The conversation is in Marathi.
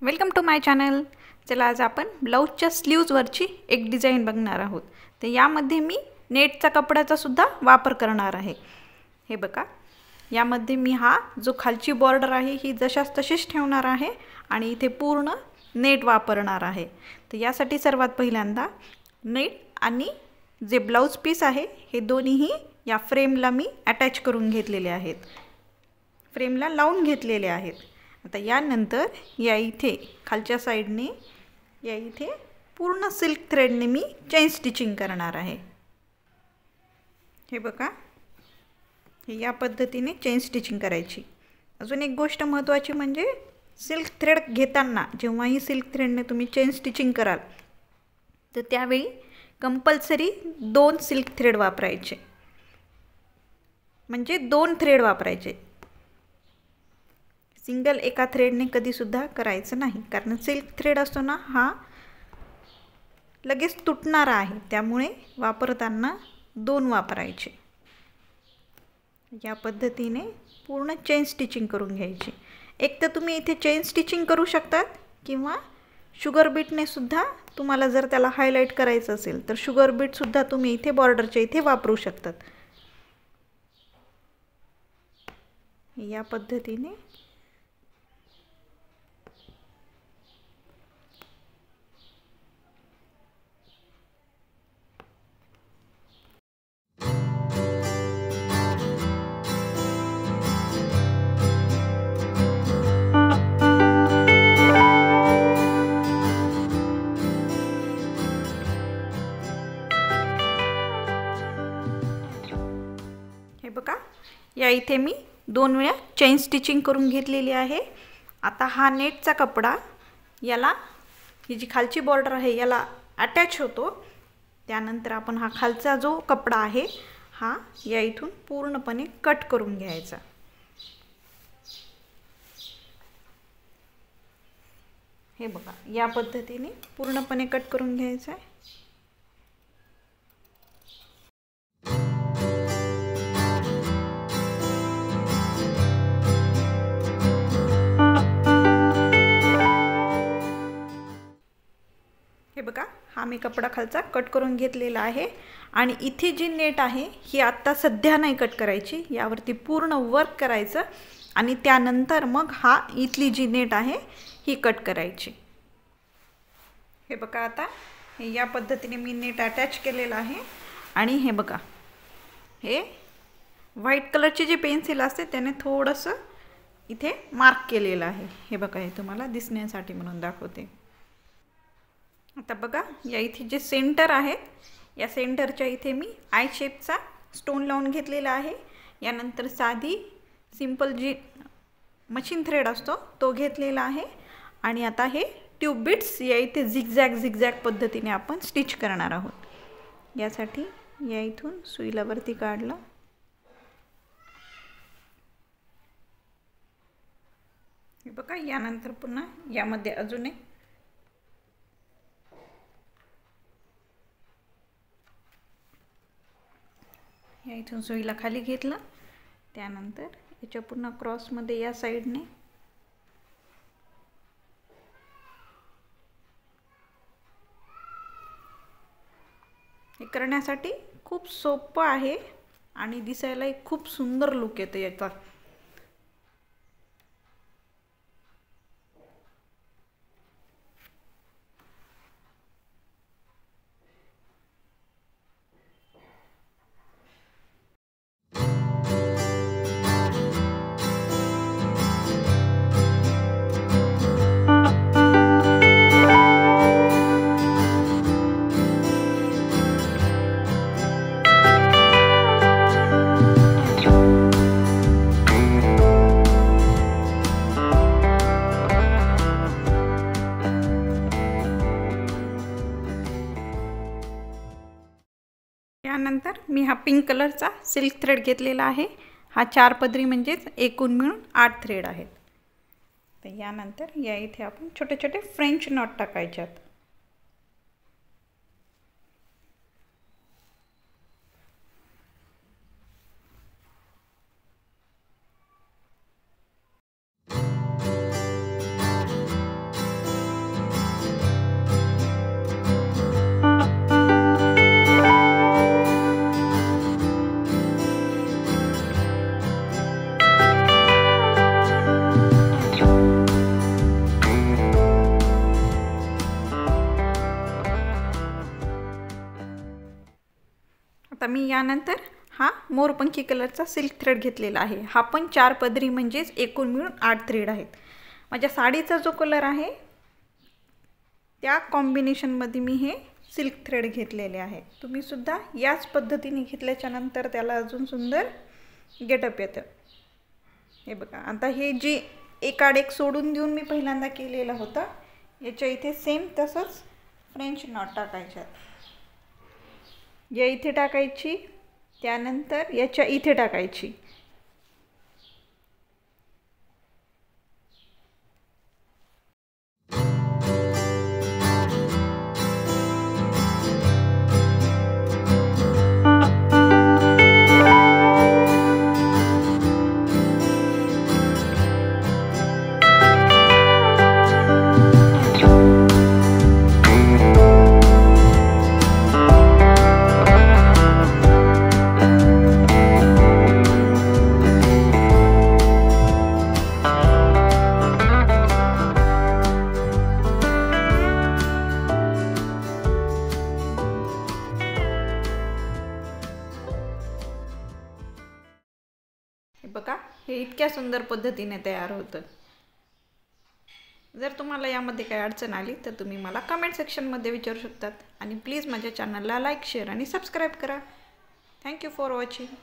Welcome to my channel. चला आज आपण ब्लाऊजच्या स्लीव्जवरची एक डिझाईन बघणार आहोत। तर यामध्ये मी नेटचा कपड्याचा सुद्धा वापर करणार आहे। हे बघा, यामध्ये मी हा जो खालची बॉर्डर आहे ही जशास तशीच ठेवणार आहे आणि इथे पूर्ण नेट वापरणार आहे। तर यासाठी सर्वात पहिल्यांदा नेट आणि जे ब्लाऊज पीस आहे हे दोन्हीही या फ्रेमला मी अटॅच करून घेतलेले आहेत, फ्रेमला लावून घेतलेले आहेत। आता यानंतर या इथे खालच्या साइडने या इथे पूर्ण सिल्क थ्रेडने मी चेन स्टिचिंग करणार आहे। हे बघा, हे या पद्धतीने चेन स्टिचिंग करायची। अजून एक गोष्ट महत्त्वाची म्हणजे सिल्क थ्रेड घेताना जेव्हाही सिल्क थ्रेडने तुम्ही चेन स्टिचिंग कराल तर त्यावेळी कंपल्सरी 2 सिल्क थ्रेड वापरायचे, म्हणजे 2 थ्रेड वापरायचे। सिंगल एका थ्रेडने कधीसुद्धा करायचं नाही, कारण सिल्क थ्रेड असतो ना हा लगेच तुटणारा आहे, त्यामुळे वापरताना 2 वापरायचे। या पद्धतीने पूर्ण चेन स्टिचिंग करून घ्यायची। एक तर तुम्ही इथे चेन स्टिचिंग करू शकतात किंवा शुगर बीटने सुद्धा, तुम्हाला जर त्याला हायलाइट करायचं असेल तर शुगर बीट सुद्धा तुम्ही इथे बॉर्डरच्या इथे वापरू शकतात। या पद्धतीने बघा, या इथे मी 2 वेळा चेन स्टिचिंग करून घेतलेली आहे। आता हा नेटचा कपडा याला, ही जी खालची बॉर्डर आहे याला अटॅच होतो। त्यानंतर आपण हा खालचा जो कपडा आहे हा या इथून पूर्णपणे कट करून घ्यायचा। हे बघा, या पद्धतीने पूर्णपणे कट करून घ्यायचा आहे। हे बघा, हा मी कपडा खालचा कट करून घेतलेला आहे आणि इथे जी नेट आहे ही आत्ता सध्या नाही कट करायची, यावरती पूर्ण वर्क करायचं आणि त्यानंतर मग हा इथली जी नेट आहे ही कट करायची। हे बघा, आता या पद्धतीने मी नेट अटॅच केलेला आहे आणि हे बघा, हे व्हाईट कलरची जी पेन्सिल असते त्याने थोडंसं इथे मार्क केलेलं आहे। हे बघा, हे तुम्हाला दिसण्यासाठी म्हणून दाखवते। आता बघा, या इथे जे सेंटर आहे या सेंटरच्या इथे मी आय शेपचा स्टोन लावून घेतलेला आहे। यानंतर साधी सिंपल जी मशीन थ्रेड असतो तो घेतलेला आहे आणि आता हे ट्यूब बीट्स या इथे झिगझॅग पद्धतीने आपण स्टिच करणार आहोत। यासाठी या इथून सुईला वरती काढलं, हे बघा, यानंतर पुन्हा यामध्ये अजून एक या इथून सुईला खाली घेतलं, त्यानंतर याच्या पुन्हा क्रॉसमध्ये या साइडने हे करण्यासाठी खूप सोपं आहे आणि दिसायलाही खूप सुंदर लुक येतो याचा। त्यानंतर मी हा पिंक कलरचा सिल्क थ्रेड घेतलेला आहे। हा 4 पदरी म्हणजेच एकूण मिळून 8 थ्रेड आहेत। तर यानंतर या इथे आपण छोटे छोटे फ्रेंच नॉट टाकायच्यात। मी यानंतर हा मोरपंखी कलरचा सिल्क थ्रेड घेतलेला आहे। हा पण 4 पदरी म्हणजेच एकूण मिळून 8 थ्रेड आहेत। माझ्या साडीचा जो कलर आहे त्या कॉम्बिनेशनमध्ये मी हे सिल्क थ्रेड घेतलेले आहे। तुम्ही सुद्धा याच पद्धतीने घेतल्याच्या नंतर त्याला अजून सुंदर गेटअप येतं। हे बघा, आता हे जी एक आड एक सोडून देऊन मी पहिल्यांदा केलेला होता, याच्या इथे सेम तसंच फ्रेंच नॉट टाकायच्यात। या इथे टाकायची, त्यानंतर याच्या इथे टाकायची। बघा, हे इतक्या सुंदर पद्धतीने तयार होतं। जर तुम्हाला यामध्ये काही अडचण आली तर तुम्ही मला कमेंट सेक्शनमध्ये विचारू शकतात आणि प्लीज माझ्या चॅनलला लाईक, शेअर आणि सबस्क्राईब करा। Thank you for watching.